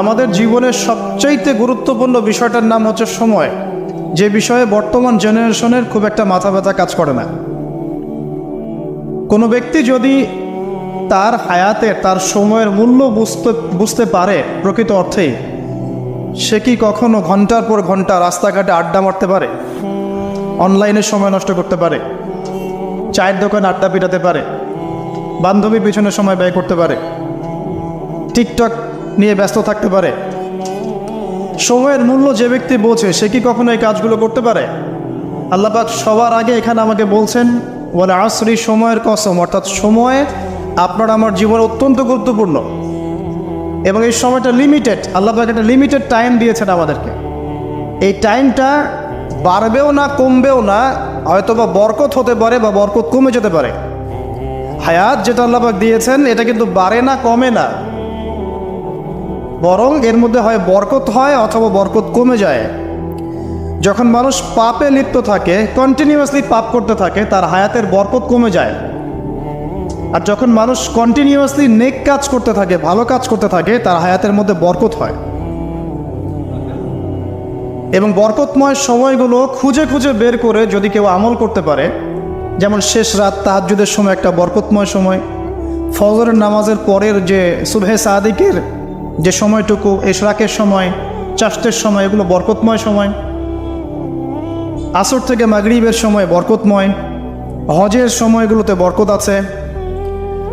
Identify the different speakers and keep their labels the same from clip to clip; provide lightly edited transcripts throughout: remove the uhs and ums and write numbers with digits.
Speaker 1: আমাদের জীবনের সবচাইতে গুরুত্বপূর্ণ বিষয়টার নাম হচ্ছে সময়, যে বিষয়ে বর্তমান জেনারেশনের খুব একটা মাথা ব্যথা কাজ করে না। কোনো ব্যক্তি যদি তার হায়াতের তার সময়ের মূল্য বুঝতে পারে প্রকৃত অর্থেই, সে কি কখনো ঘন্টার পর ঘন্টা রাস্তাঘাটে আড্ডা মারতে পারে, অনলাইনে সময় নষ্ট করতে পারে, চায়ের দোকানে আড্ডা পিটাতে পারে, বান্ধবীর পিছনে সময় ব্যয় করতে পারে, টিকটক নিয়ে ব্যস্ত থাকতে পারে? সময়ের মূল্য যে ব্যক্তি বোঝে সে কি কখনো এই কাজগুলো করতে পারে? আল্লাহ পাক সবার আগে এখানে আমাকে বলছেন ওয়াল আসরি, সময়ের কসম, অর্থাৎ সময় আপনার আমার জীবনে অত্যন্ত গুরুত্বপূর্ণ এবং এই সময়টা লিমিটেড। আল্লাহ পাক একটা লিমিটেড টাইম দিয়েছেন আমাদেরকে। এই টাইমটা বাড়বেও না কমবেও না, হয়তোবা বরকত হতে পারে বা বরকত কমে যেতে পারে। হায়াত যেটা আল্লাহ পাক দিয়েছেন এটা কিন্তু বাড়ে না কমে না, বরং এর মধ্যে হয় বরকত হয় অথবা বরকত কমে যায়। যখন মানুষ পাপে লিপ্ত থাকে, কন্টিনিউয়াসলি পাপ করতে থাকে, তার হায়াতের বরকত কমে যায়। আর যখন মানুষ কন্টিনিউয়াসলি নেক কাজ করতে থাকে, ভালো কাজ করতে থাকে, তার হায়াতের মধ্যে বরকত হয়। এবং বরকতময় সময়গুলো খুঁজে খুঁজে বের করে যদি কেউ আমল করতে পারে, যেমন শেষ রাত তাহাজ্জুদের সময় একটা বরকতময় সময়, ফজরের নামাজের পরের যে সুবহে সাদিকের যে সময়টুকু, ইশরাকের সময়, চাষতের সময়, এগুলো বরকতময় সময়। আসর থেকে মাগরিবের সময় বরকতময়, হজের সময়গুলোতে বরকত আছে।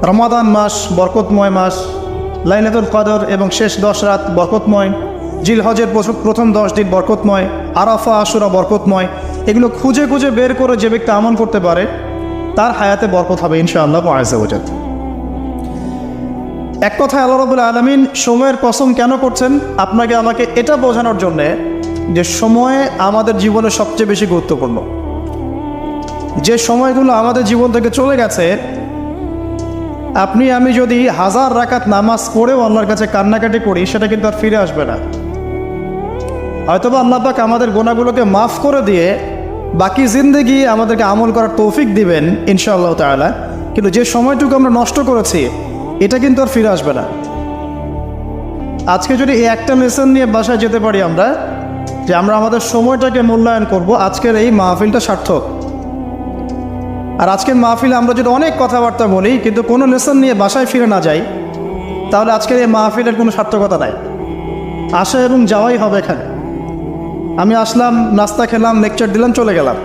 Speaker 1: রমাদান মাস বরকতময় মাস, লাইলাতুল কদর এবং শেষ 10 রাত বরকতময়, জিলহজের প্রথম 10 দিন বরকতময়, আরাফা আশুরা বরকতময়। এগুলো খুঁজে খুঁজে বের করে যে ব্যক্তি আমল করতে পারে তার হায়াতে বরকত হবে ইনশাআল্লাহ আযজা ওয়া জাল্লা। এক কথায় আল্লাহ রাব্বুল আলামিন সময়ের কসম কেন করছেন? আপনাকে আমাকে এটা বোঝানোর জন্যে যে সময় আমাদের জীবনে সবচেয়ে বেশি গুরুত্বপূর্ণ। যে সময়গুলো আমাদের জীবন থেকে চলে গেছে, আপনি আমি যদি 1000 রাকাত নামাজ পড়েও আল্লাহর কাছে কান্নাকাটি করি, সেটা কিন্তু আর ফিরে আসবে না। হয়তোবা আল্লাহ পাক আমাদের গুনাহগুলোকে মাফ করে দিয়ে বাকি জিন্দেগি আমাদেরকে আমল করার তৌফিক দিবেন ইনশাআল্লাহ তাআলা, কিন্তু যে সময়টুকু আমরা নষ্ট করেছি এটা কিন্তু আর ফিরে আসবে না। আজকে যদি এই একটা লেসন নিয়ে বাসায় যেতে পারি আমরা, যে আমরা আমাদের সময়টাকে মূল্যায়ন করব, আজকের এই মাহফিলটা সার্থক। আর আজকের মাহফিলে আমরা যদি অনেক কথাবার্তা বলি কিন্তু কোনো লেসন নিয়ে বাসায় ফিরে না যাই, তাহলে আজকের এই মাহফিলের কোনো সার্থকতা নাই। আসা এবং যাওয়াই হবে এখানে। আমি আসলাম, নাস্তা খেলাম, লেকচার দিলাম, চলে গেলাম।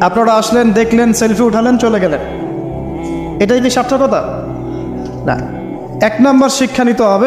Speaker 1: আপনারা আসলেন, দেখলেন, সেলফি উঠালেন, চলে গেলেন। এটাই কি সার্থকতা? না। 1 নাম্বার শিক্ষা নিতে হবে